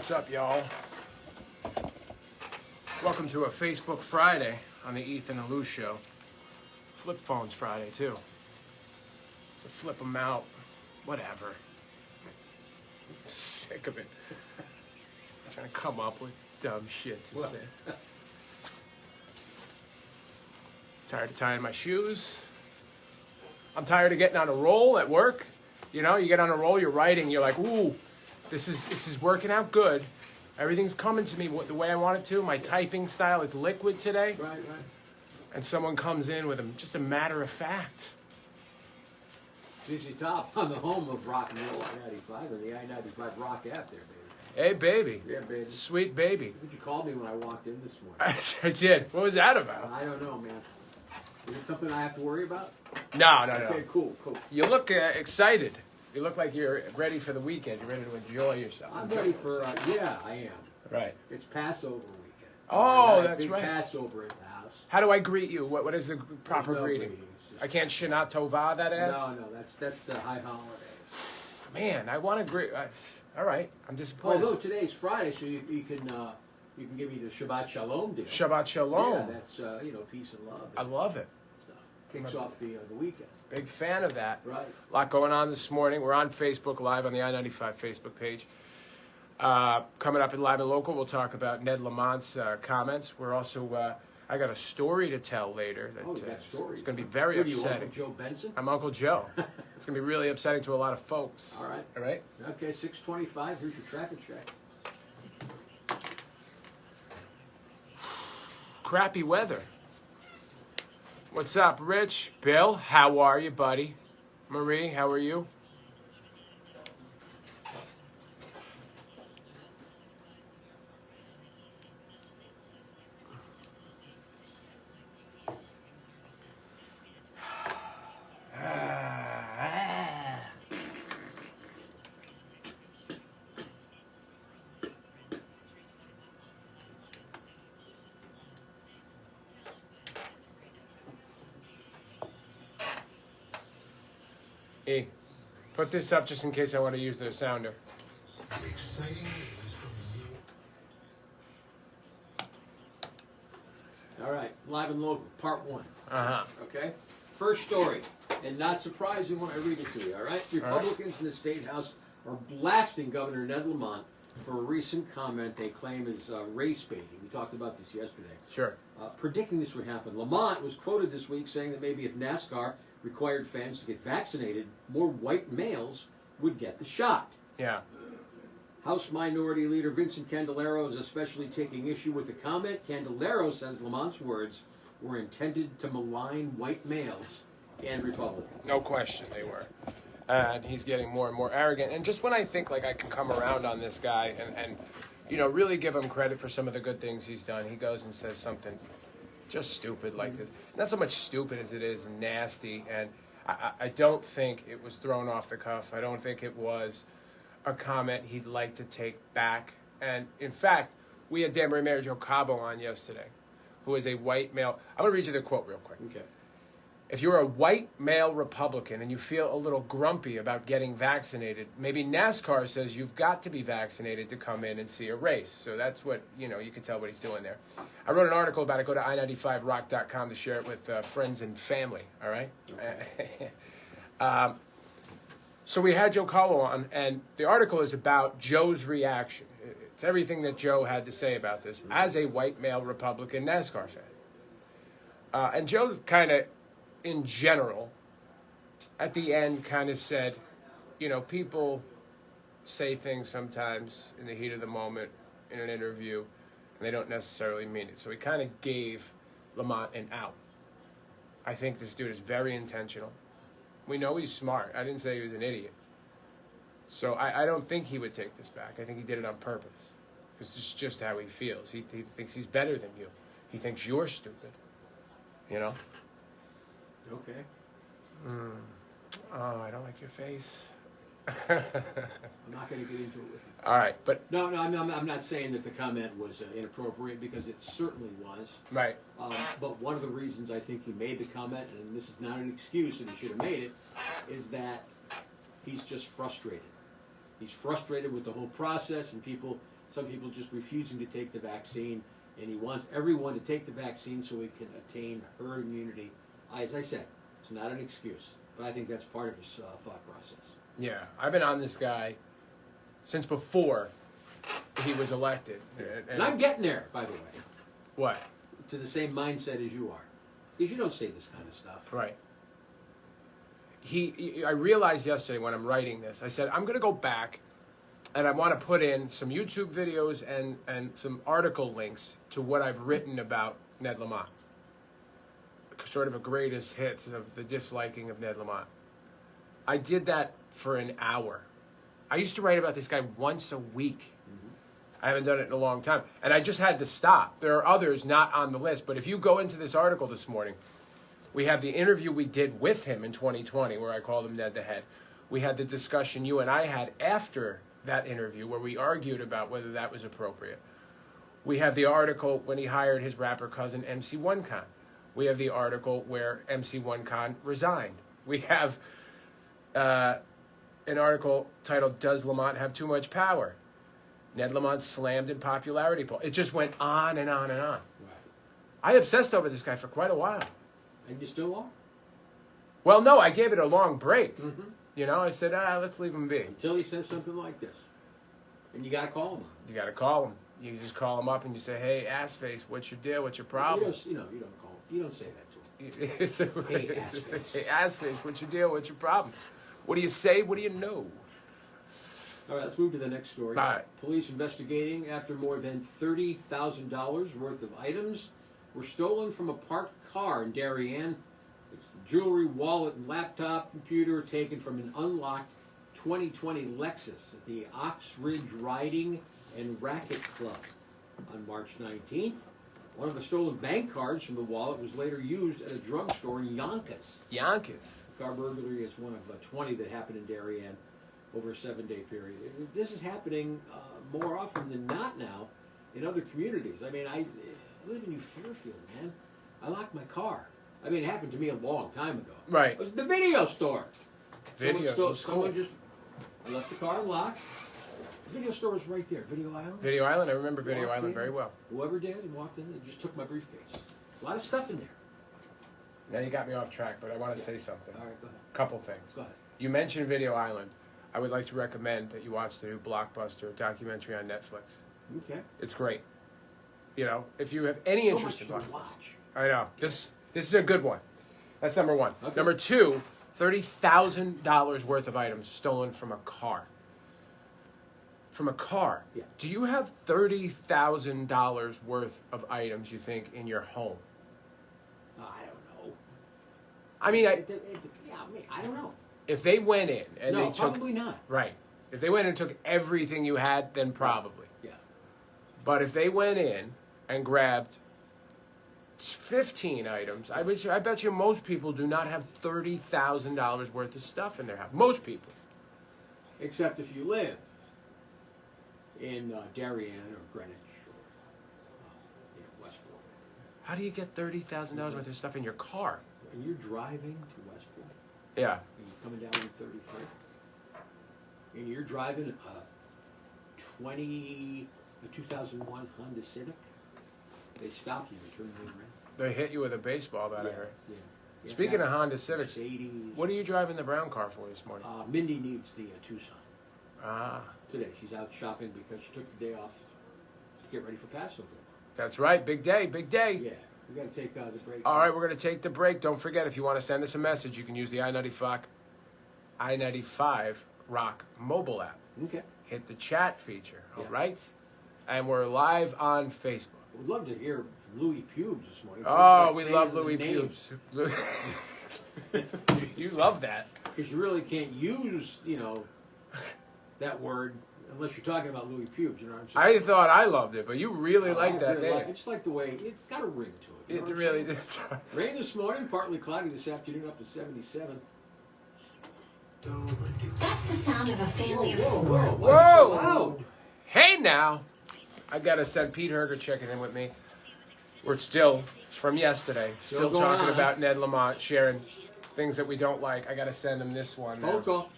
What's up, y'all? Welcome to a Facebook Friday on the Ethan and Lou Show. Flip phones Friday, too. So flip them out. Whatever. I'm sick of it. I'm trying to come up with dumb shit to say. Tired of tying my shoes. I'm tired of getting on a roll at work. You know, you get on a roll, you're writing, you're like, ooh, this is working out good. Everything's coming to me the way I want it to. My typing style is liquid today. Right. And someone comes in with just a matter of fact. ZZ Top on the home of rock and roll I-95 and the I-95 Rock app there, baby. Hey, baby. Yeah, baby. Sweet baby. What did you call me when I walked in this morning? I did. What was that about? I don't know, man. Is it something I have to worry about? No. Okay, cool. You look excited. You look like you're ready for the weekend. You're ready to enjoy yourself. I'm ready for, yeah, I am. Right. It's Passover weekend. Oh, Right, that's big right. Passover at the house. How do I greet you? What is the proper There's no greeting? greeting. It's just- I can't Shana Tova that ass? No, that's the high holidays. Man, I want to greet. All right, I'm disappointed. Although today's Friday, so you can give me the Shabbat Shalom deal. Shabbat Shalom. Yeah, that's peace and love. I love it. Stuff. Kicks off the weekend. Big fan of that. Right. A lot going on this morning. We're on Facebook Live on the I-95 Facebook page. Coming up in Live and Local, we'll talk about Ned Lamont's comments. We're also, I got a story to tell later. You got stories. It's going to be very What are you, upsetting. Uncle Joe Benson? I'm Uncle Joe. It's going to be really upsetting to a lot of folks. All right. All right? Okay, 6:25. Here's your traffic check. Crappy weather. What's up, Rich? Bill, how are you, buddy? Marie, how are you? E, put this up just in case I want to use the sounder. Exciting news from you. All right, Live and Local, part 1. Uh-huh. Okay? First story, and not surprising when I read it to you, all right? Republicans in the State House are blasting Governor Ned Lamont for a recent comment they claim is race baiting. We talked about this yesterday. Sure. Predicting this would happen. Lamont was quoted this week saying that maybe if NASCAR required fans to get vaccinated, more white males would get the shot. Yeah. House Minority Leader Vincent Candelero is especially taking issue with the comment. Candelero says Lamont's words were intended to malign white males and Republicans. No question they were. And he's getting more and more arrogant. And just when I think like I can come around on this guy and really give him credit for some of the good things he's done, he goes and says something just stupid like this. Not so much stupid as it is nasty. And I don't think it was thrown off the cuff. I don't think it was a comment he'd like to take back. And in fact, we had Dan Mayor Joe Cabo on yesterday, who is a white male. I'm going to read you the quote real quick. Okay. If you're a white male Republican and you feel a little grumpy about getting vaccinated, maybe NASCAR says you've got to be vaccinated to come in and see a race. So that's what, you can tell what he's doing there. I wrote an article about it. Go to i95rock.com to share it with friends and family, all right? Okay. So we had Joe Colo on, and the article is about Joe's reaction. It's everything that Joe had to say about this as a white male Republican NASCAR fan. And Joe kind of, in general, at the end kind of said, people say things sometimes in the heat of the moment in an interview, and they don't necessarily mean it. So he kind of gave Lamont an out. I think this dude is very intentional. We know he's smart. I didn't say he was an idiot. So I don't think he would take this back. I think he did it on purpose. It's just how he feels. He thinks he's better than you. He thinks you're stupid. Okay. Oh, I don't like your face. I'm not going to get into it with you. All right, but No, I'm not saying that the comment was inappropriate, because it certainly was. right. But one of the reasons I think he made the comment, and this is not an excuse and he should have made it, is that he's just frustrated. He's frustrated with the whole process and people Some people just refusing to take the vaccine, and he wants everyone to take the vaccine so we can attain herd immunity. As I said, it's not an excuse, but I think that's part of his thought process. Yeah, I've been on this guy since before he was elected. And I'm getting there, by the way, What? to the same mindset as you are. Because you don't say this kind of stuff. Right. I realized yesterday when I'm writing this, I said, I'm going to go back and I want to put in some YouTube videos and some article links to what I've written about Ned Lamont. Sort of a greatest hits of the disliking of Ned Lamont. I did that for an hour. I used to write about this guy once a week. I haven't done it in a long time. And I just had to stop. There are others not on the list, but if you go into this article this morning, we have the interview we did with him in 2020 where I called him Ned the Head. We had the discussion you and I had after that interview where we argued about whether that was appropriate. We have the article when he hired his rapper cousin MC One Con. We have the article where MC One Con resigned. We have an article titled, Does Lamont Have Too Much Power? Ned Lamont slammed in popularity poll. It just went on and on and on. Right. I obsessed over this guy for quite a while. And you still are? Well, no, I gave it a long break. Mm-hmm. You know, I said, let's leave him be. Until he says something like this. And you got to call him on it. You got to call him. You just call him up and you say, hey, ass face, what's your deal? What's your problem? You don't call him. You don't say that to him. It's Hey, ass face. Hey, ass face, what's your deal? What's your problem? What do you say? What do you know? All right, let's move to the next story. All right. Police investigating after more than $30,000 worth of items were stolen from a parked car in Darien. It's the jewelry, wallet, and laptop computer taken from an unlocked 2020 Lexus at the Ox Ridge Riding and Racket Club on March 19th. One of the stolen bank cards from the wallet was later used at a drugstore in Yonkers. Yonkers. The car burglary is one of 20 that happened in Darien over a 7-day period. This is happening more often than not now in other communities. I mean, I live in New Fairfield, man. I locked my car. I mean, it happened to me a long time ago. Right. It was the video store. Video. Someone just left the car unlocked. The video store was right there, Video Island. Video Island, I remember Video Walked Island in. very well. Whoever did and walked in and just took my briefcase. A lot of stuff in there. Now you got me off track, but I want to say something. All right, go ahead. Couple things. Go ahead. You mentioned Video Island. I would like to recommend that you watch the new Blockbuster documentary on Netflix. Okay. It's great. You know, if you have any So interest much in to Blockbuster. watch. I know. This is a good one. That's number one. Okay. Number two, $30,000 worth of items stolen from a car. From a car. Yeah. Do you have $30,000 worth of items, you think, in your home? I don't know. I mean, I don't know. if they went in and No, they took... probably not. Right. If they went and took everything you had, then probably. Yeah. But if they went in and grabbed 15 items, I bet you most people do not have $30,000 worth of stuff in their house. Most people. Except if you live in Darien or Greenwich or Westport. How do you get $30,000 worth of stuff in your car? And you're driving to Westport, Yeah. and you're coming down Route 33, and you're driving a 2001 Honda Civic, they stop you and turn you around. They hit you with a baseball bat, I heard. Yeah. Speaking of Honda Civics, Mercedes. what are you driving the brown car for this morning? Mindy needs the Tucson Ah, today. She's out shopping because she took the day off to get ready for Passover. that's right. Big day, big day. Yeah, we got to take the break. All right, we're going to take the break. Don't forget, if you want to send us a message, you can use the I-95 Rock mobile app. Okay. Hit the chat feature, all Yeah. right? And we're live on Facebook. We'd love to hear from Louis Pubes this morning. Oh, we love Louis Pubes. You love that. Because you really can't use, that word unless you're talking about Louis Pubes. You know what I'm saying? I thought I loved it, but you really I like that really name. like it. It's like the way it's got a ring to it. You know It what I'm really saying? does. Rain this morning, partly cloudy this afternoon, up to 77. That's the sound of a family of Whoa, four. whoa, Whoa. why is it so loud? Hey now, I gotta send Pete Herger checking in with me. We're still from yesterday, still going talking on. about Ned Lamont, sharing things that we don't like. I gotta send him this one. Phone Now. call.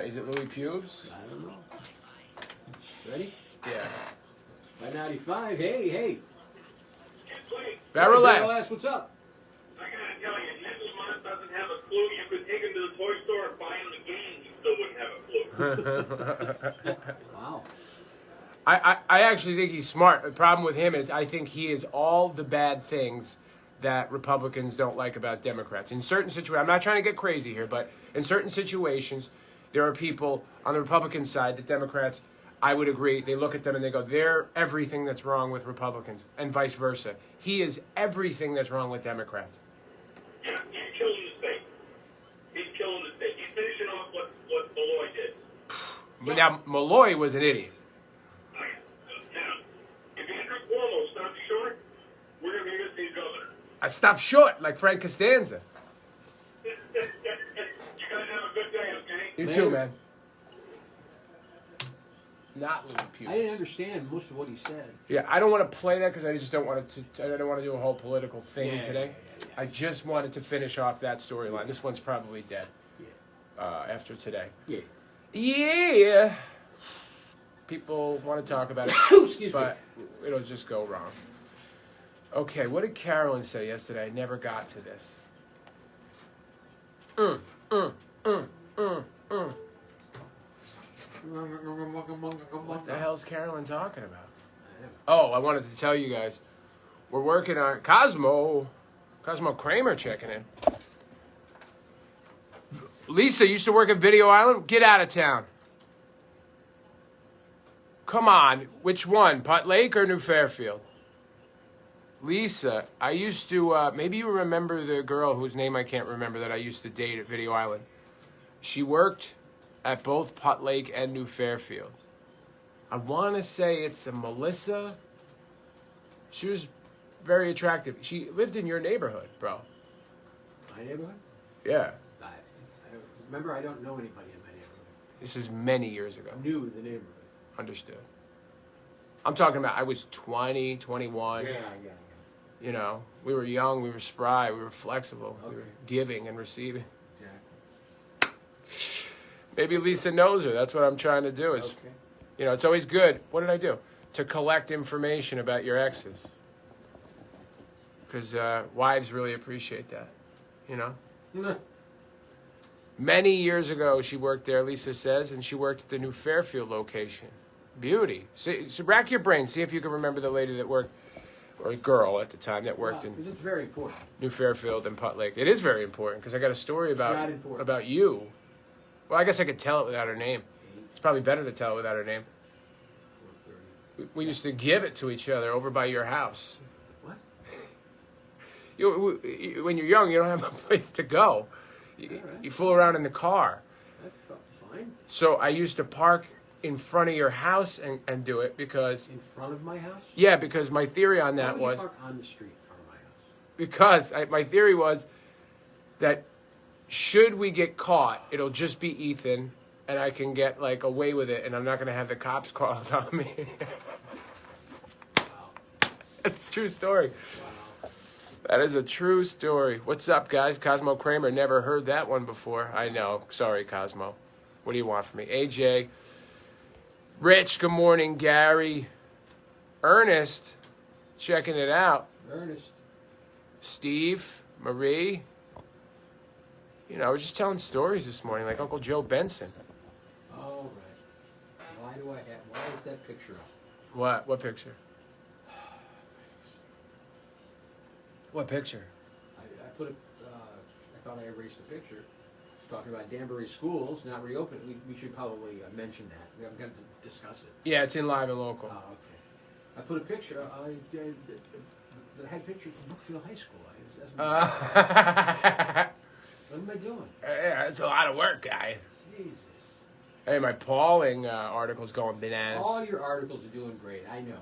Is it Louis Pubes? I don't know. Ready? Yeah. By 95, hey. Barrel Barrel S. S, what's up? I gotta tell you, Ned Lamont doesn't have a clue. You could take him to the toy store and buy him the game. He still wouldn't have a clue. Wow. I actually think he's smart. The problem with him is I think he is all the bad things that Republicans don't like about Democrats. In certain situations, I'm not trying to get crazy here, but in certain situations, there are people on the Republican side that Democrats, I would agree, they look at them and they go, they're everything that's wrong with Republicans, and vice versa. He is everything that's wrong with Democrats. Yeah, he's killing the state. He's killing the state. He's finishing off what Malloy did. But now, Malloy was an idiot. Now, if Andrew Cuomo stops short, we're going to be missing governor. I stopped short, like Frank Costanza. You guys have a good day, okay? You Later. too, man. Not Louis Pugh. I didn't understand most of what he said. Yeah, I don't want to play that because I just don't want to. I don't want to do a whole political thing Yeah, today. yeah. I just wanted to finish off that storyline. This one's probably dead Yeah. after today. Yeah. Yeah, people want to talk about it, Excuse me. but it'll just go wrong. Okay, what did Carolyn say yesterday? I never got to this. What the hell's Carolyn talking about? Oh, I wanted to tell you guys, we're working on Cosmo Kramer checking in. Lisa used to work at Video Island. Get out of town. Come on, which one? Putt Lake or New Fairfield? Lisa, I used to, maybe you remember the girl whose name I can't remember that I used to date at Video Island. She worked at both Putt Lake and New Fairfield. I want to say it's a Melissa. She was very attractive. She lived in your neighborhood, bro. My neighborhood? Yeah. Remember, I don't know anybody in my neighborhood. This is many years ago. I'm new to the neighborhood. Understood. I'm talking about I was 20, 21. Yeah. You know, we were young, we were spry, we were flexible. We were Okay. giving and receiving. Exactly. Maybe Lisa knows her. That's what I'm trying to do is, Okay. you know, it's always good. What did I do? To collect information about your exes. Because wives really appreciate that, you know? Many years ago, she worked there, Lisa says, and she worked at the New Fairfield location. Beauty. So rack your brain. See if you can remember the lady that worked, or a girl at the time that worked in It's very important. New Fairfield and Putt Lake. It is very important because I got a story Not about important. you. Well, I guess I could tell it without her name. It's probably better to tell it without her name. 4:30. We used to give it to each other over by your house. What? When you're young, you don't have a place to go. You fool around in the car. That's fine. So I used to park in front of your house and do it because, In front of my house? yeah, because my theory on Why that would you was, park on the street in front of my house? because my theory was that should we get caught, it'll just be Ethan and I can get like away with it and I'm not going to have the cops called on me. Wow. That's a true story. Wow. That is a true story. What's up, guys? Cosmo Kramer. Never heard that one before. I know. Sorry, Cosmo. What do you want from me? AJ. Rich, good morning. Gary. Ernest, checking it out. Ernest. Steve. Marie. You know, I was just telling stories this morning, like Uncle Joe Benson. All right. Why is that picture up? What? What picture? What picture? I put it, I thought I erased the picture. Talking about Danbury schools not reopening. We should probably mention that. We haven't got to discuss it. Yeah, it's in Live and Local. Oh, okay. I put a picture, that had pictures from Brookfield High School. What am I doing? Yeah, it's a lot of work, guy. Jesus. Hey, my Pauling article's going bananas. All your articles are doing great. I know.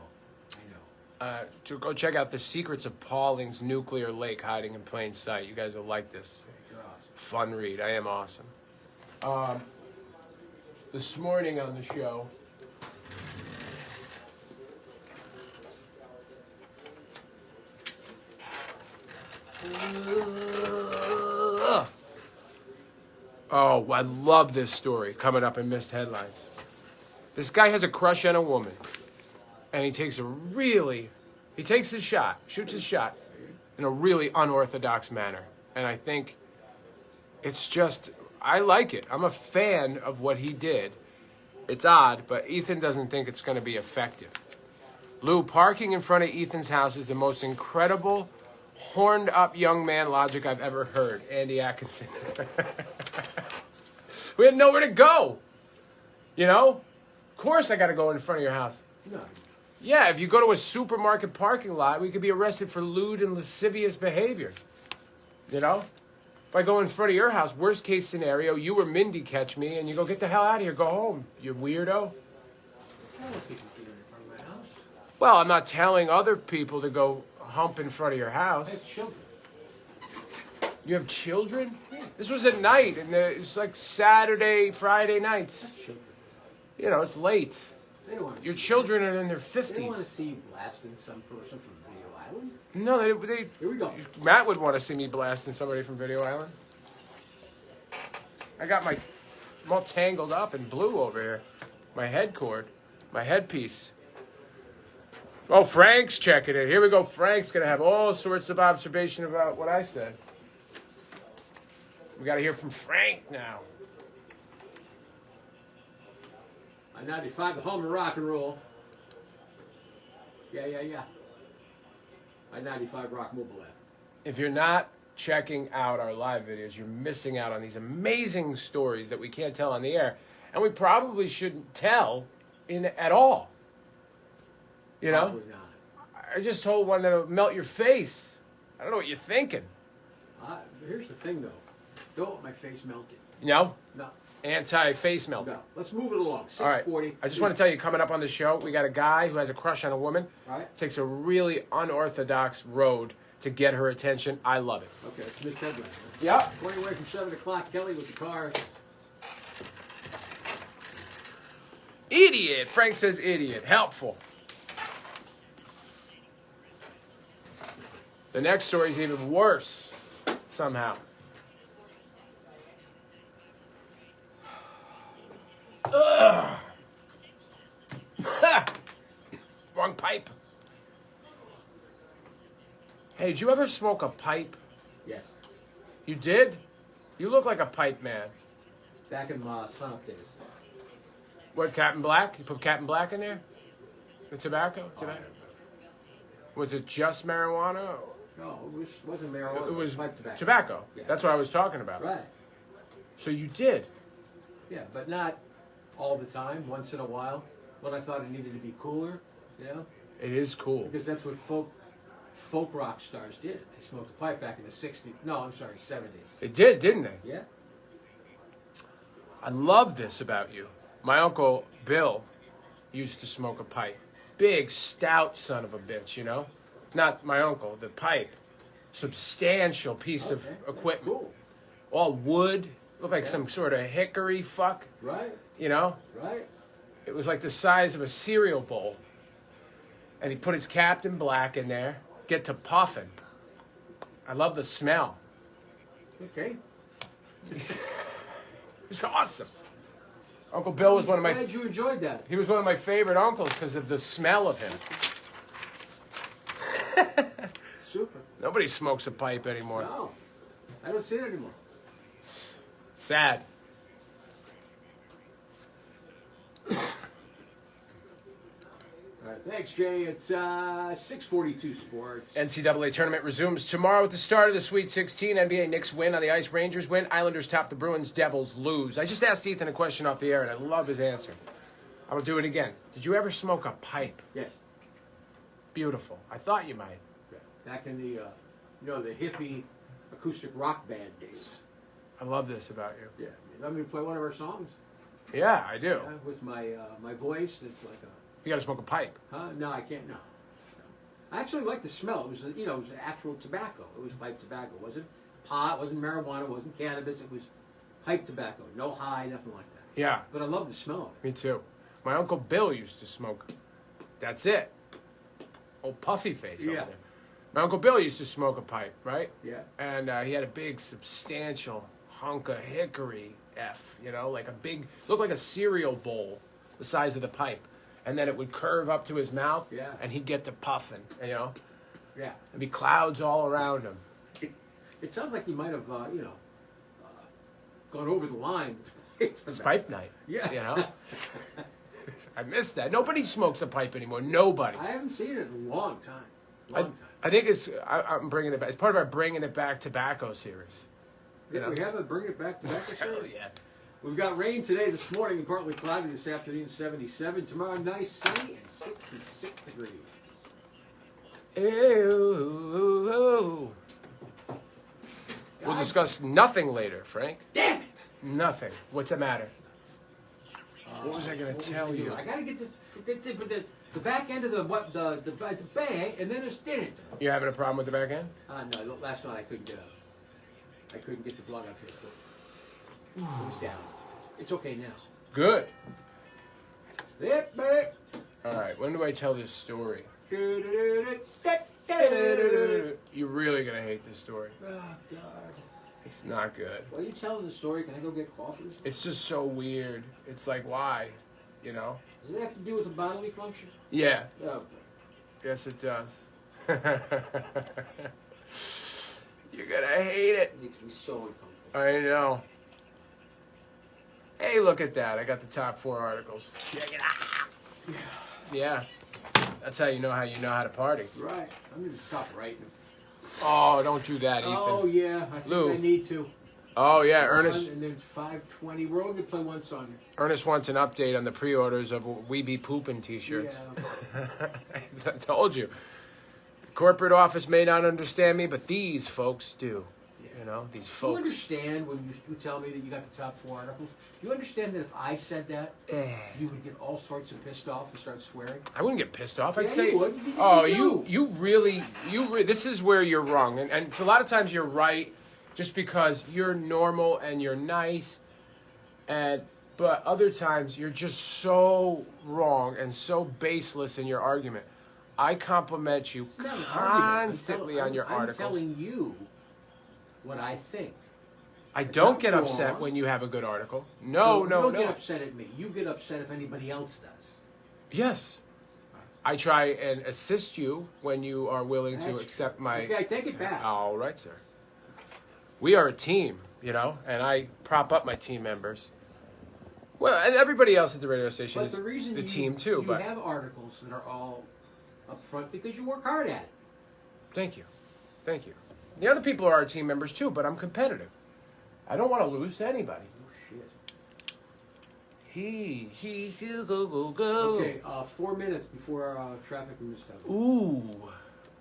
To go check out The Secrets of Pauling's Nuclear Lake Hiding in Plain Sight. You guys will like this. You're awesome. Fun read. I am awesome. This morning on the show, oh, I love this story coming up in Missed Headlines. This guy has a crush on a woman. and he takes his shot, shoots his shot in a really unorthodox manner. And I think I like it. I'm a fan of what he did. It's odd, but Ethan doesn't think it's going to be effective. Lou, parking in front of Ethan's house is the most incredible, horned up young man logic I've ever heard. Andy Atkinson. We had nowhere to go. You know? Of course I got to go in front of your house. No. Yeah, if you go to a supermarket parking lot, we could be arrested for lewd and lascivious behavior. You know? If I go in front of your house, worst case scenario, you or Mindy catch me and you go, get the hell out of here, go home, you weirdo. I don't think you can get in front of my house. Well, I'm not telling other people to go hump in front of your I house. have children. You have children? This was at night, and it's like Saturday, Friday nights. Children. You know, it's late. They don't want to Your see children are in their They don't want to 50s. see you blasting some person from Video Island. No, Here we go. Matt would want to see me blasting somebody from Video Island. I'm all tangled up in blue over here. My head cord, my headpiece. Oh, Frank's checking it. Here we go. Frank's going to have all sorts of observation about what I said. We got to hear from Frank now. I-95, the home of rock and roll. Yeah. I-95 Rock Mobile app. If you're not checking out our live videos, you're missing out on these amazing stories that we can't tell on the air. And we probably shouldn't tell at all. You know? Probably not. I just told one that'll melt your face. I don't know what you're thinking. Here's the thing, though. Don't want my face melted. No? No. Anti-face melting. No. Let's move it along. All right. 6:40. I just want to tell you, coming up on the show, we got a guy who has a crush on a woman. All right. Takes a really unorthodox road to get her attention. I love it. Okay, it's Miss Headline. Yep. 20 away from 7 o'clock. Kelly with the car. Idiot. Frank says idiot. Helpful. The next story is even worse, somehow. Ugh. Ha! Wrong pipe. Hey, did you ever smoke a pipe? Yes. You did? You look like a pipe man. Back in my sun-up days. What, Captain Black? You put Captain Black in there? The tobacco? Was it just marijuana? No, it wasn't marijuana. It was pipe tobacco. tobacco. Yeah. That's what I was talking about. Right. So you did? Yeah, but not all the time. Once in a while, when I thought it needed to be cooler, you know, It is cool. because that's what folk rock stars did. They smoked a pipe back in the '60s. No, I'm sorry, '70s. It did, didn't they? Yeah. I love this about you. My uncle Bill used to smoke a pipe. Big, stout son of a bitch, you know? Not my uncle, the pipe. Substantial piece of Okay. equipment. Cool. All wood. Looked like Yeah. some sort of hickory fuck, Right. you know? Right. It was like the size of a cereal bowl. And he put his Captain Black in there. Get to puffing. I love the smell. Okay. It's awesome. Uncle Bill was one of my... Glad you enjoyed that. He was one of my favorite uncles because of the smell of him. Super. Nobody smokes a pipe anymore. No, I don't see it anymore. Sad. All right, thanks, Jay. It's 6:42 Sports. NCAA tournament resumes tomorrow with the start of the Sweet 16. NBA Knicks win on the ice. Rangers win. Islanders top the Bruins. Devils lose. I just asked Ethan a question off the air, and I love his answer. I will do it again. Did you ever smoke a pipe? Yes. Beautiful. I thought you might. Back in the, the hippie acoustic rock band days. I love this about you. Yeah. You want me to play one of our songs? Yeah, I do. With my my voice, it's like a... You got to smoke a pipe. Huh? No, I can't. No. I actually like the smell. It was, it was actual tobacco. It was pipe tobacco. It wasn't pot. It wasn't marijuana. It wasn't cannabis. It was pipe tobacco. No high, nothing like that. Yeah, But I love the smell of it. me too. My Uncle Bill used to smoke. That's it. Old puffy face over Yeah. there. My Uncle Bill used to smoke a pipe, right? Yeah. And he had a big, substantial hunk of hickory F, like a big, looked like a cereal bowl the size of the pipe. and then it would curve up to his mouth, Yeah. and he'd get to puffing, you know. Yeah. There'd be clouds all around him. It sounds like he might have, gone over the line. It's pipe night. Yeah. You know? I miss that. Nobody smokes a pipe anymore. Nobody. I haven't seen it in a long time. I think I'm bringing it back. It's part of our Bringing It Back tobacco series. You know? We have a Bring It Back to Back Hell series? yeah. We've got rain today, this morning, and partly cloudy this afternoon, 77. Tomorrow, nice, sunny, and 66 degrees. Ew. We'll discuss nothing later, Frank. Damn it! Nothing. What's the matter? What was I going to tell you? I gotta get this, the back end of the bang, and then it's did it. You having a problem with the back end? No, last night I couldn't get up. I couldn't get the blog on Facebook. It was down. It's okay now. Good. Yep, back. All right. When do I tell this story? You're really going to hate this story. Oh, God. It's not good. While you telling the story, can I go get coffee? It's just so weird. It's like, why? You know? Does it have to do with the bodily function? Yeah. Oh, Yes, it does. You're going to hate it. it makes me so uncomfortable. I know. Hey, look at that. I got the top 4 articles. Check it out. Yeah. That's how you know how to party. Right. I'm going to stop writing. Oh, don't do that, Ethan. Oh, yeah. I think Lou. I need to. Oh, yeah. Ernest And then 5:20. We're only going to play one song. Ernest wants an update on the pre-orders of We Be Poopin' t-shirts. Yeah. I told you. The corporate office may not understand me, but these folks do. You know, these Do you folks. understand when you tell me that you got the top 4 articles? Do you understand that if I said that, you would get all sorts of pissed off and start swearing? I wouldn't get pissed off. I'd Yeah, say, you would. "Oh, You you really, this is where you're wrong." And a lot of times you're right, just because you're normal and you're nice, but other times you're just so wrong and so baseless in your argument. I compliment you It's not an constantly argument. on your I'm articles. telling you what I think. I don't not get upset wrong. when you have a good article. No. You don't get upset at me. You get upset if anybody else does. Yes. I try and assist you when you are willing to That's accept my... Okay, I take it back. All right, sir. We are a team, you know, and I prop up my team members. Well, and everybody else at the radio station But is the reason the team too, you but have articles that are all up front because you work hard at it. thank you. Thank you. The other people are our team members too, but I'm competitive. I don't want to lose to anybody. Oh, shit. He, go. Okay, 4 minutes before traffic in this town.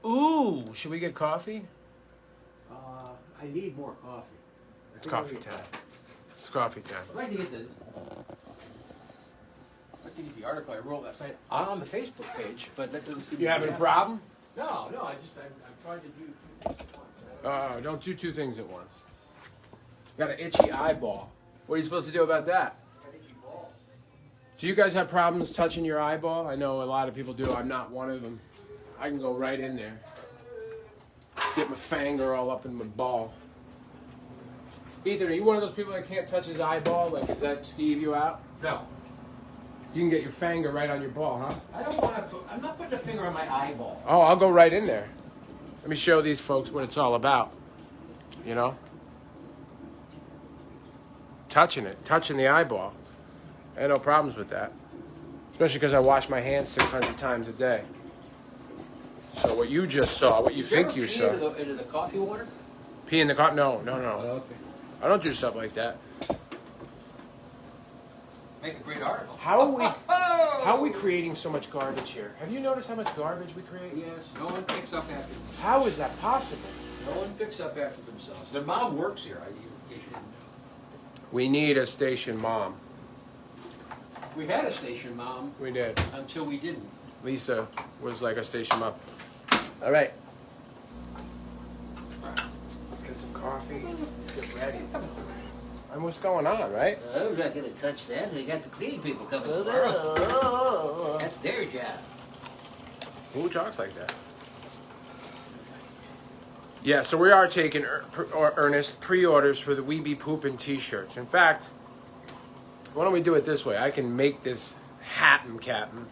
Ooh. Should we get coffee? I need more coffee. I It's think coffee I'll get time. It's coffee time. I'd like to get this. I'd like to get the article I wrote last night on the Facebook page, but that doesn't seem to You be having a happening. problem? No, I'm trying to do 2 things at once. Don't do 2 things at once. Got an itchy eyeball. What are you supposed to do about that? Do you guys have problems touching your eyeball? I know a lot of people do. I'm not one of them. I can go right in there. Get my finger all up in my ball. Ethan, are you one of those people that can't touch his eyeball? Like, does that skeeve you out? No. You can get your finger right on your ball, huh? I don't want to I'm not putting a finger on my eyeball. Oh, I'll go right in there. Let me show these folks what it's all about. You know? Touching the eyeball. I had no problems with that. Especially because I wash my hands 600 times a day. So what you just saw, what you think you saw. Into the coffee water? Pee in the cup? No. Okay. I don't do stuff like that. Make a great article. How are we creating so much garbage here? Have you noticed how much garbage we create? Yes, no one picks up after themselves. How is that possible? No one picks up after themselves. Their mom works here. You should know. We need a station mom. We had a station mom We did. until we didn't. Lisa was like a station mom. All right. Let's get some coffee. Let's get ready. And what's going on, right? I'm not gonna touch that. We got the cleaning people coming tomorrow. That's their job. Who talks like that? Yeah, so we are taking earnest pre-orders for the We Be Poopin' t-shirts. In fact, why don't we do it this way? I can make this happen, Captain.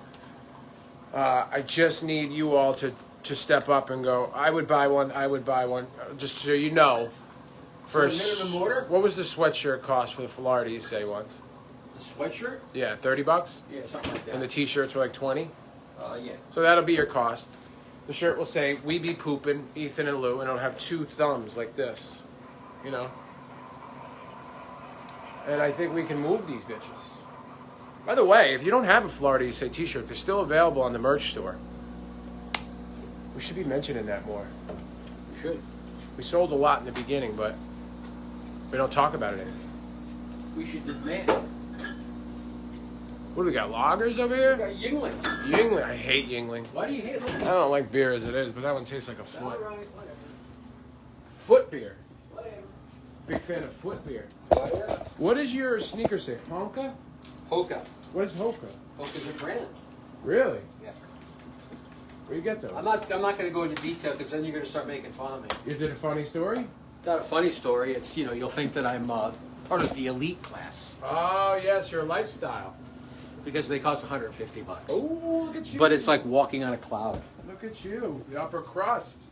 I just need you all to step up and go, I would buy one, just so you know. For minimum order? What was the sweatshirt cost for the Florida you say once? The sweatshirt? Yeah, $30? Yeah, something like that. And the t-shirts were like 20? Yeah. So that'll be your cost. The shirt will say, "We be pooping, Ethan and Lou," and it'll have 2 thumbs like this, you know. And I think we can move these bitches. By the way, if you don't have a Florida You Say t-shirt, they're still available on the merch store. We should be mentioning that more. We should. We sold a lot in the beginning, but we don't talk about it anymore. We should demand. What do we got, lagers over We here? got Yingling. Yingling. I hate Yingling. Why do you hate I it? don't like beer as it is, but that one tastes like a All foot. right, whatever. Foot beer. Whatever. Big fan of foot beer. Whatever. What does your sneaker say? Honka? Hoka. What is Hoka? Hoka's a brand. Really? Yeah. Where you get those? I'm not going to go into detail because then you're going to start making fun of me. Is it a funny story? Not a funny story. It's, you'll think that I'm part of the elite class Oh, yes, your lifestyle. because they cost $150. Oh, look at you. But it's like walking on a cloud. Look at you, the upper crust.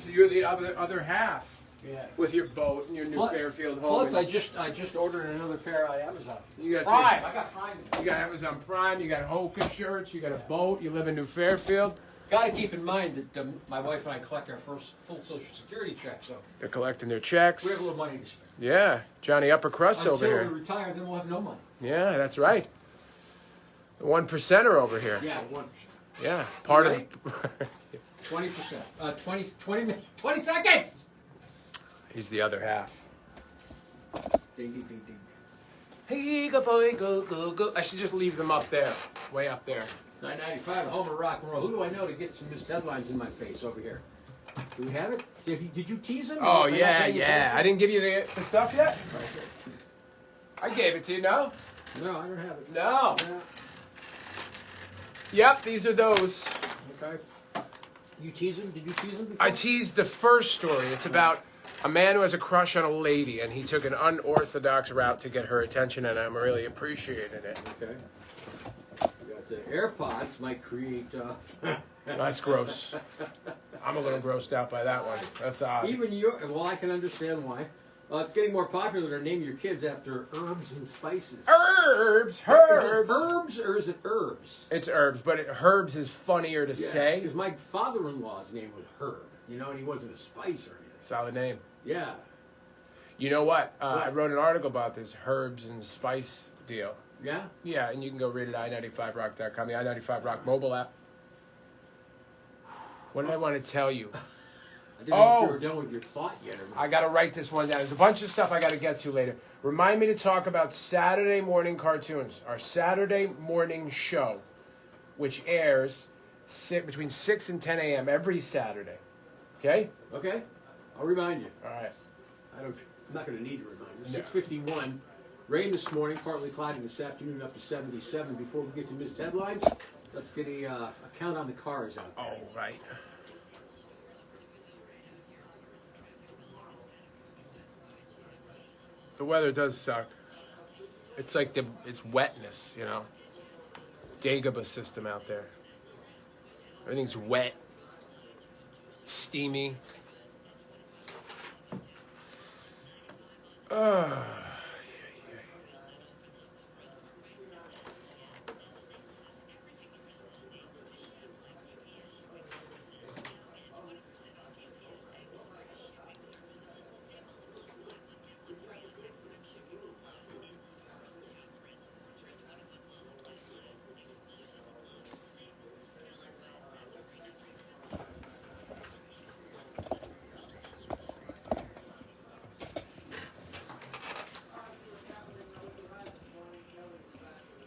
You're the other half Yeah. with your boat and your new Fairfield home. Plus, I just ordered another pair on Amazon. You got Prime. I got Prime. You got Amazon Prime. You got Hoka shirts. You got a boat. You live in New Fairfield. Got to keep in mind that my wife and I collect our first full Social Security check, so They're collecting their checks. we have a little money to spend. Yeah, Johnny Upper Crust Until over here. we retire, then we'll have no money. Yeah, that's right. The 1%er over here. Yeah, 1%. Yeah, part You of. 20%. 20 seconds! He's the other half. Ding, ding, ding, ding. Hey, go boy, go, go, go. I should just leave them up there, way up there. 995, the home of rock and roll. Who do I know to get some missed headlines in my face over here? Do we have it? Did you tease him? Oh Am I not yeah, paying yeah. attention? I didn't give you the stuff yet. I gave it to you. No, No, I don't have it. no. No. Yep, these are those. Okay. You tease him? Did you tease him before? I teased the first story. It's about a man who has a crush on a lady, and he took an unorthodox route to get her attention, and I'm really appreciating it. Okay. We got the AirPods might create. That's gross. I'm a little grossed out by that one. That's odd. Even your. Well, I can understand why. It's getting more popular to name your kids after herbs and spices. Herbs, Is it herbs. herbs or is it herbs? It's herbs, but herbs is funnier to say. Because my father-in-law's name was Herb, and he wasn't a spice or anything. Solid name. Yeah. You know what? I What? wrote an article about this herbs and spice deal. Yeah? Yeah, and you can go read it at i95rock.com, the i95 Rock mobile app. What did I want to tell you? I didn't know if you were done with your thought yet. Or I got to write this one down. There's a bunch of stuff I got to get to later. Remind me to talk about Saturday morning cartoons, our Saturday morning show, which airs between 6 and 10 a.m. every Saturday. Okay? Okay. I'll remind you. All right. I'm not going to need to remind you. No. 6:51. Rain this morning, partly cloudy this afternoon, up to 77. Before we get to missed headlines, let's get a count on the cars out there. Oh, right. The weather does suck. It's like it's wetness, Dagobah system out there. Everything's wet, steamy.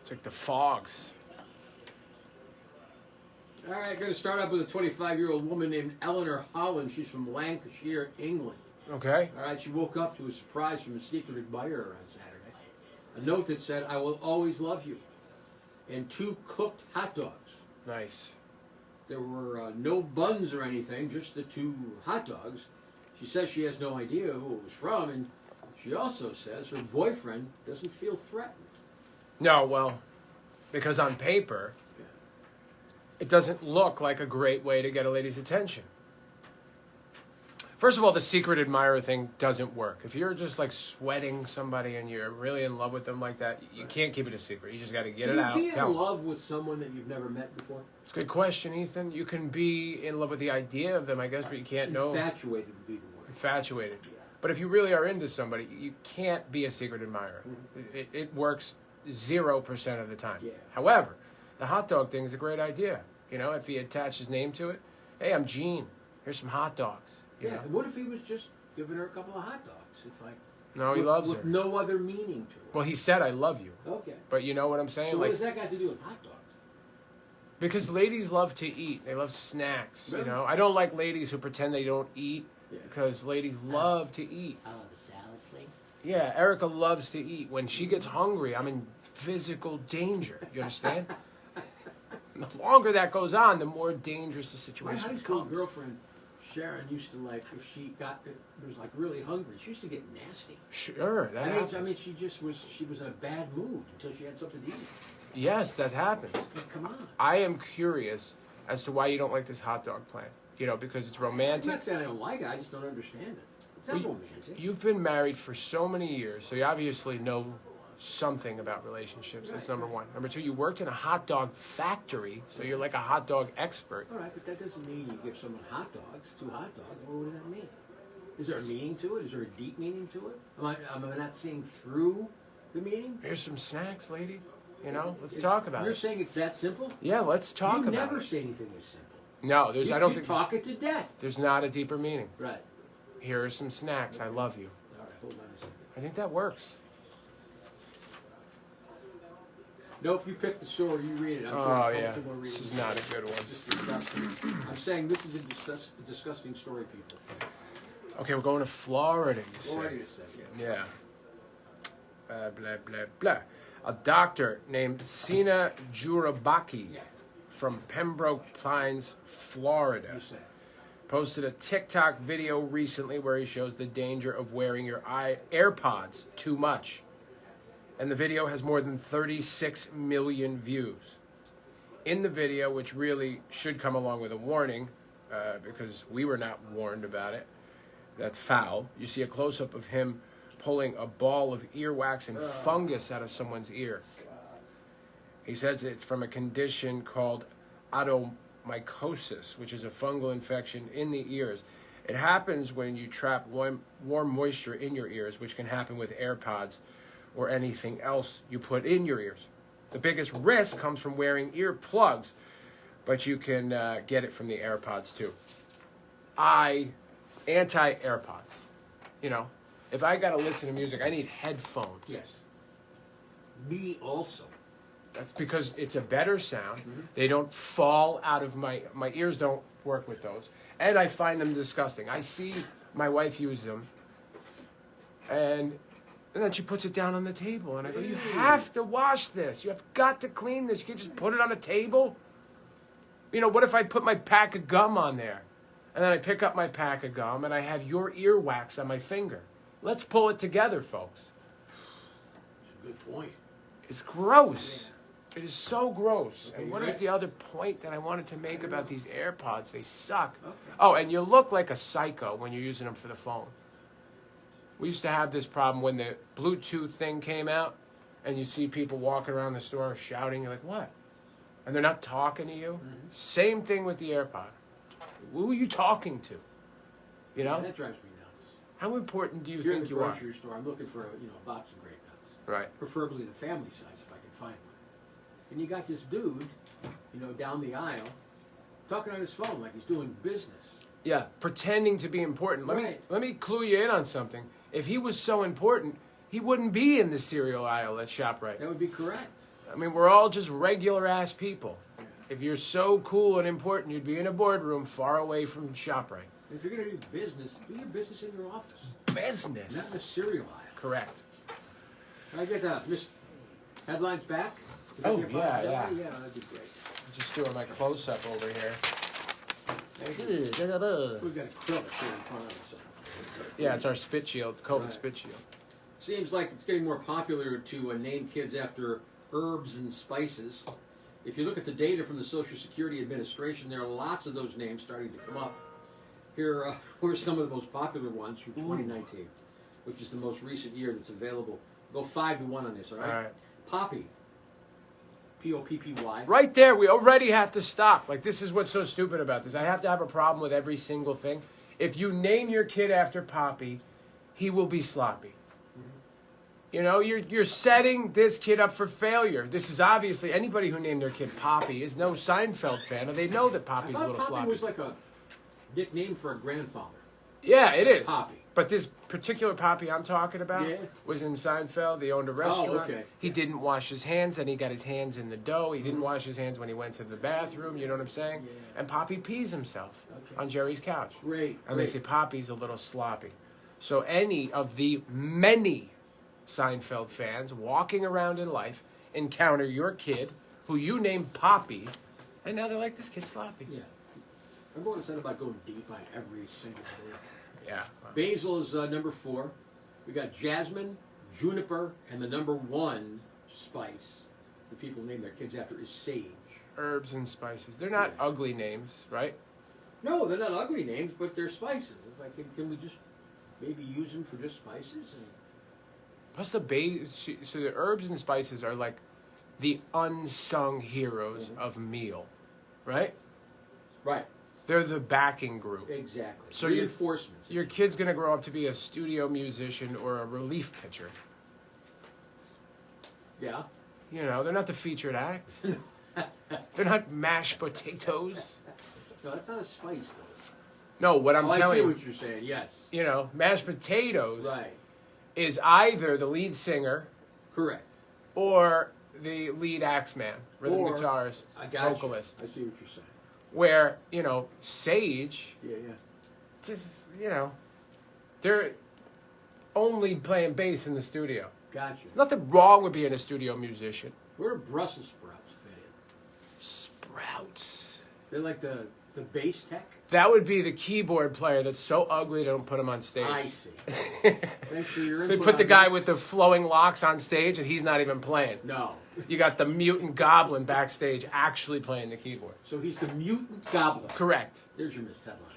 It's like the fogs. All right, going to start up with a 25-year-old woman named Eleanor Holland. She's from Lancashire, England. Okay. All right, she woke up to a surprise from a secret admirer on Saturday. A note that said, "I will always love you," and 2 cooked hot dogs. Nice. There were no buns or anything, just the 2 hot dogs. She says she has no idea who it was from, and she also says her boyfriend doesn't feel threatened. No, well, because on paper, it doesn't look like a great way to get a lady's attention. First of all, the secret admirer thing doesn't work. If you're just like sweating somebody and you're really in love with them like that, you can't keep it a secret. You just got to get it out. Can you be Tell in 'em. love with someone that you've never met before? It's a good question, Ethan. You can be in love with the idea of them, I guess, but you can't know. Infatuated would be the word. Infatuated. But if you really are into somebody, you can't be a secret admirer. It works 0% of the time. Yeah. However, the hot dog thing is a great idea. You know, if he attached his name to it, hey, I'm Gene. Here's some hot dogs. You Yeah. know? What if he was just giving her a couple of hot dogs? It's like No, he loves with her. no other meaning to it. Well, he said, I love you. Okay. But you know what I'm saying? So what Like, does that got to do with hot dogs? because ladies love to eat. They love snacks, Really? you know. I don't like ladies who pretend they don't eat Yeah. because ladies love to eat. Oh, the salad place. Yeah, Erica loves to eat. When she gets hungry, I'm in physical danger. You understand? And the longer that goes on, the more dangerous the My situation high school becomes. girlfriend Sharon used to like if she was like really hungry, she used to get nasty. Sure, that happens. I mean, she was in a bad mood until she had something to eat. Yes, that happens. Like, come on. I am curious as to why you don't like this hot dog plan. You know, because it's I'm romantic. not saying I don't like it. I just don't understand it. It's not Well, romantic. You've been married for so many years, so you obviously know something about relationships. That's number one. Number two, you worked in a hot dog factory, so you're like a hot dog expert. All right, but that doesn't mean you give someone hot dogs, 2 hot dogs. Well, what does that mean? Is there a meaning to it? Is there a deep meaning to it? Am I not seeing through the meaning? Here's some snacks, lady. You know, let's talk about You're it. saying it's that simple? Yeah, let's talk you about never it. say anything as simple. No, You, I don't you think talk it to death. there's not a deeper meaning. Right. Here are some snacks. I love you. All right, hold on a second. I think that works. Nope, you pick the story, you read it. I'm Oh very yeah, comfortable reading this is it. not a good one. It's just disgusting. I'm saying this is a disgusting story, people. Okay, we're going to Florida. You say. Already to say, yeah. Yeah. Blah blah blah. A doctor named Sina Jurabaki from Pembroke Pines, Florida, You say. posted a TikTok video recently where he shows the danger of wearing your AirPods too much. And the video has more than 36 million views. In the video, which really should come along with a warning, because we were not warned about it, that's foul. You see a close-up of him pulling a ball of earwax and fungus out of someone's ear. He says it's from a condition called otomycosis, which is a fungal infection in the ears. It happens when you trap warm moisture in your ears, which can happen with AirPods or anything else you put in your ears. The biggest risk comes from wearing earplugs, but you can get it from the AirPods too. Anti-AirPods. You know, if I gotta listen to music, I need headphones. Yes. Me also. That's because it's a better sound. They don't fall out of my ears. Don't work with those, and I find them disgusting. I see my wife use them, and then she puts it down on the table, and I go, "You have to wash this. You have got to clean this. You can't just put it on the table." You know, what if I put my pack of gum on there, and then I pick up my pack of gum, and I have your earwax on my finger? Let's pull it together, folks. That's a good point. It's gross. It is so gross. Okay, And you what is ready? the other point that I wanted to make about these AirPods? They suck. Okay. Oh, and you look like a psycho when you're using them for the phone. We used to have this problem when the Bluetooth thing came out, and you see people walking around the store shouting. You're like, what? And they're not talking to you. Same thing with the AirPod. Who are you talking to? You know? Yeah, that drives me nuts. How important do you If you're in think the you are? grocery store, I'm looking for a box of grape nuts. Right. Preferably the family size if I can find one. And you got this dude, down the aisle, talking on his phone like he's doing business. Yeah, pretending to be important. Right. Let me clue you in on something. If he was so important, he wouldn't be in the cereal aisle at ShopRite. That would be correct. I mean, we're all just regular ass people. If you're so cool and important, you'd be in a boardroom far away from ShopRite. If you're going to do business, do your business in your office, not in Business. the cereal aisle. Correct. Can I get headlines back? Is that Oh, your yeah, box? yeah. Yeah, that'd be great. Just doing my close-up over here. We've got a acrylic here in front of us. Yeah, it's our spit shield, COVID Right. spit shield. Seems like it's getting more popular to name kids after herbs and spices. If you look at the data from the Social Security Administration, there are lots of those names starting to come up. Here are some of the most popular ones from 2019, which is the most recent year that's available. Go 5-1 on this, all right? All right. Poppy. Poppy. Right there, we already have to stop. Like, this is what's so stupid about this. I have to have a problem with every single thing. If you name your kid after Poppy, he will be sloppy. You know, you're setting this kid up for failure. This is obviously, anybody who named their kid Poppy is no Seinfeld fan, and they know that I Poppy's a thought little Poppy sloppy. was like a nickname for a grandfather. Yeah, it is. Poppy. But this particular Poppy I'm talking about Yeah. was in Seinfeld. They owned a restaurant. okay. He didn't wash his hands, and he got his hands in the dough. He didn't wash his hands when he went to the bathroom. You know what I'm saying? Yeah. And Poppy pees himself Okay. on Jerry's couch. Great. And they say Poppy's a little sloppy. So any of the many Seinfeld fans walking around in life encounter your kid who you named Poppy, and now they're like, this kid's sloppy. Yeah. I'm going to say about going deep on every single thing. Yeah. Basil is number 4. We got jasmine, juniper, and the number 1 spice that people name their kids after is sage. Herbs and spices. They're not Yeah. ugly names, right? No, they're not ugly names, but they're spices. It's like, can we just maybe use them for just spices? And Plus so the herbs and spices are like the unsung heroes of meal, right? right, They're the backing group. exactly. So you- Reinforcements. Your kid's gonna grow up to be a studio musician or a relief pitcher. Yeah. You know, they're not the featured act. They're not mashed potatoes. No, that's not a spice, though. No, what I'm I telling see you, what you're saying. Yes. you know, mashed potatoes Right. is either the lead singer Correct. or the lead axe man, rhythm Or- guitarist, I got you. vocalist. I see what you're saying. Where, you know, Sage, Yeah. just, you know, they're only playing bass in the studio. Gotcha. There's nothing wrong with being a studio musician. Where do Brussels sprouts fit in? Sprouts. They're like the bass tech? That would be the keyboard player that's so ugly they don't put him on stage. I see. Thanks for your They input put the on guy this. with the flowing locks on stage and he's not even playing. No. You got the mutant goblin backstage actually playing the keyboard. So he's the mutant goblin. Correct. There's your missed headlines.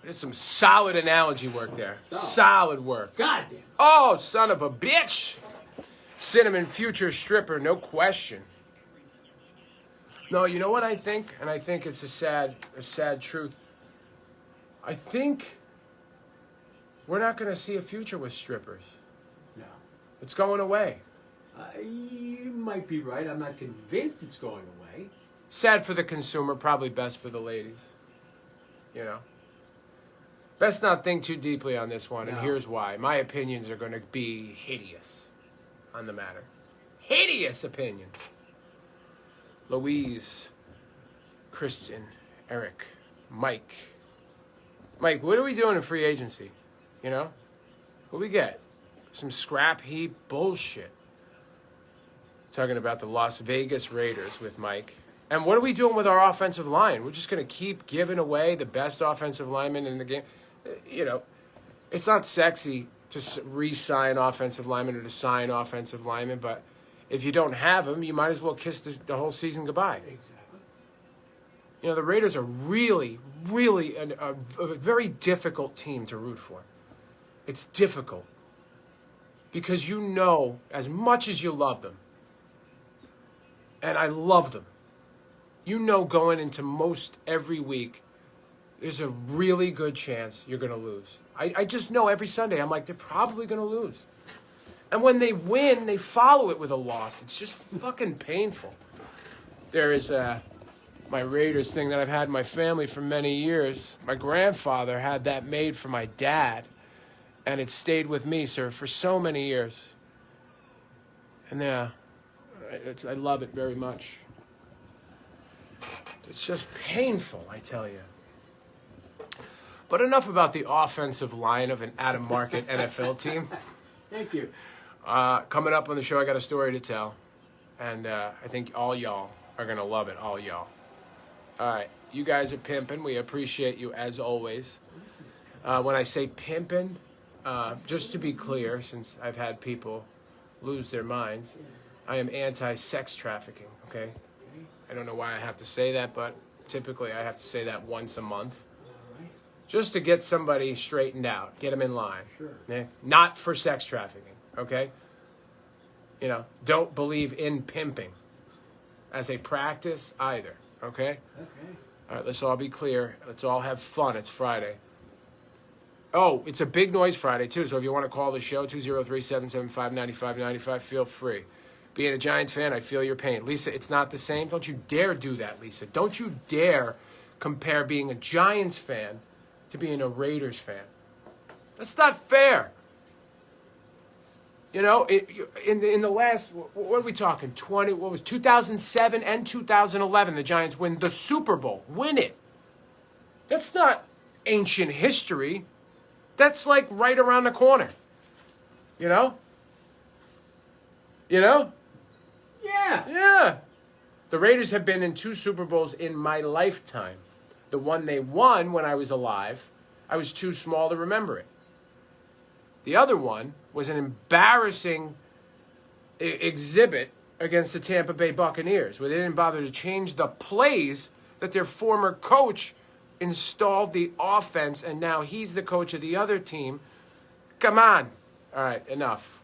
There's some solid analogy work there. Oh. Solid work. God damn. Oh, son of a bitch! Cinnamon future stripper, no question. No, you know what I think? And I think it's a sad truth. I think we're not going to see a future with strippers. No. It's going away. You might be right. I'm not convinced it's going away. Sad for the consumer, probably best for the ladies. You know? Best not think too deeply on this one, and No. here's why. My opinions are going to be hideous on the matter. Hideous opinions. Louise, Kristen, Eric, Mike. Mike, what are we doing in free agency? You know? What we get? Some scrap heap bullshit. Talking about the Las Vegas Raiders with Mike. And what are we doing with our offensive line? We're just going to keep giving away the best offensive lineman in the game. You know, it's not sexy to re-sign offensive linemen or to sign offensive linemen, but if you don't have them, you might as well kiss the whole season goodbye. Exactly. You know, the Raiders are really, really a very difficult team to root for. It's difficult because you know as much as you love them, and I love them, you know going into most every week, there's a really good chance you're going to lose. I just know every Sunday, I'm like, they're probably going to lose. And when they win, they follow it with a loss. It's just fucking painful. There is my Raiders thing that I've had in my family for many years. My grandfather had that made for my dad, and it stayed with me, sir, for so many years. And I love it very much. It's just painful, I tell you. But enough about the offensive line of an out-of-market NFL team. Thank you. Coming up on the show, I got a story to tell. And I think all y'all are going to love it, all y'all. All right, you guys are pimping. We appreciate you as always. When I say pimping, just to be clear, since I've had people lose their minds. I am anti-sex trafficking, okay? I don't know why I have to say that, but typically I have to say that once a month. Just to get somebody straightened out, get them in line. Sure. Okay? Not for sex trafficking, okay? You know, don't believe in pimping as a practice either, okay? Okay. All right, let's all be clear. Let's all have fun. It's Friday. Oh, it's a Big Noise Friday, too, so if you want to call the show, 203-775-9595, feel free. Being a Giants fan, I feel your pain. Lisa, it's not the same. Don't you dare do that, Lisa. Don't you dare compare being a Giants fan to being a Raiders fan. That's not fair. You know, in the last, what are we talking, 2007 and 2011, the Giants win the Super Bowl. Win it. That's not ancient history. That's like right around the corner. You know? You know? Yeah. Yeah. The Raiders have been in 2 Super Bowls in my lifetime. The one they won when I was alive, I was too small to remember it. The other one was an embarrassing exhibit against the Tampa Bay Buccaneers, where they didn't bother to change the plays that their former coach installed the offense, and now he's the coach of the other team. Come on. All right, enough.